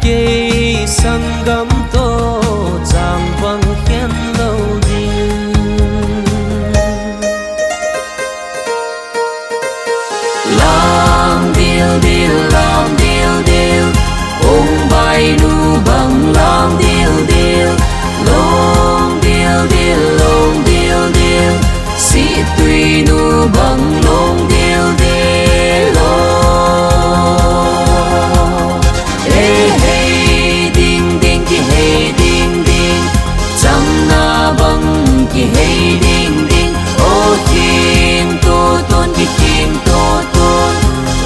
Kei Sanggam to Giang vang khen lâu dinh Lam dil dil Ong bai nu bang lam dil Long dil dil Sihtwi nu bang long dil lo Hey ding ding kihei ding ding Changna bang kihei ding ding O kheng to ton kikheng to ton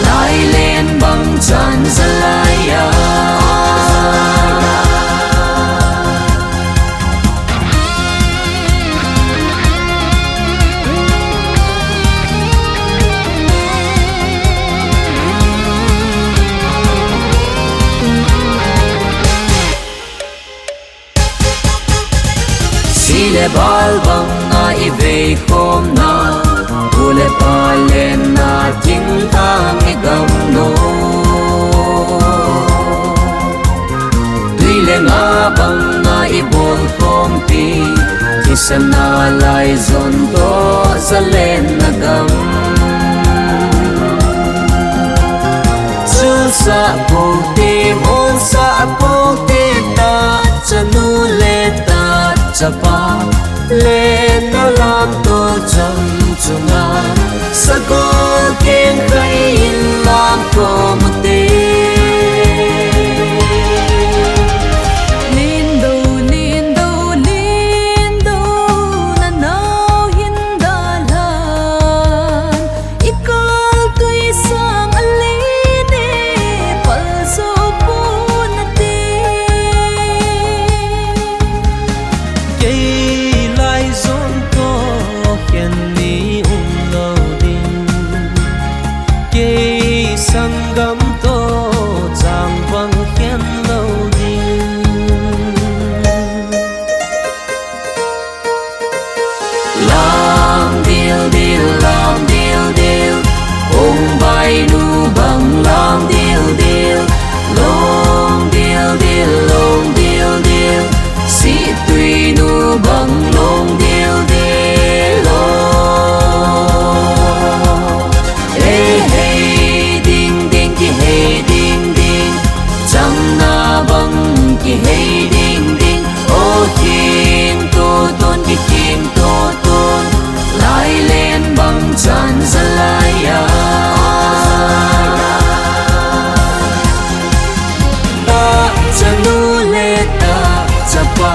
Lailen bang chan jalaiyah Sile bal bang na ive khom na Ule pa Lenna ting thang igam no Tuile nga bang na ibol khom pi Kei Laizon to sa Lenna gam Sul sa pukti mon sa pukti Tahchanu le Tahchapa Lenna lamtol chunga Sagol keng khaiyin lamtol Lendou Lendou Lendou nanao hin dalhan Ikal twisang aline palso po natin Kei Laizon to khen ni lâu dinh Kei Sanggam to Giang vang khen lâu dinh Lam dil dil Ong bai nu bang lam dil Long dil dil Sihtwi nu bang long dil lo Hey ding ding kihei ding ding Changna bang kihei ding ding O kheng to ton kikheng to ton Lailen bang chan jalaiyah Tahchanu le Tahchapa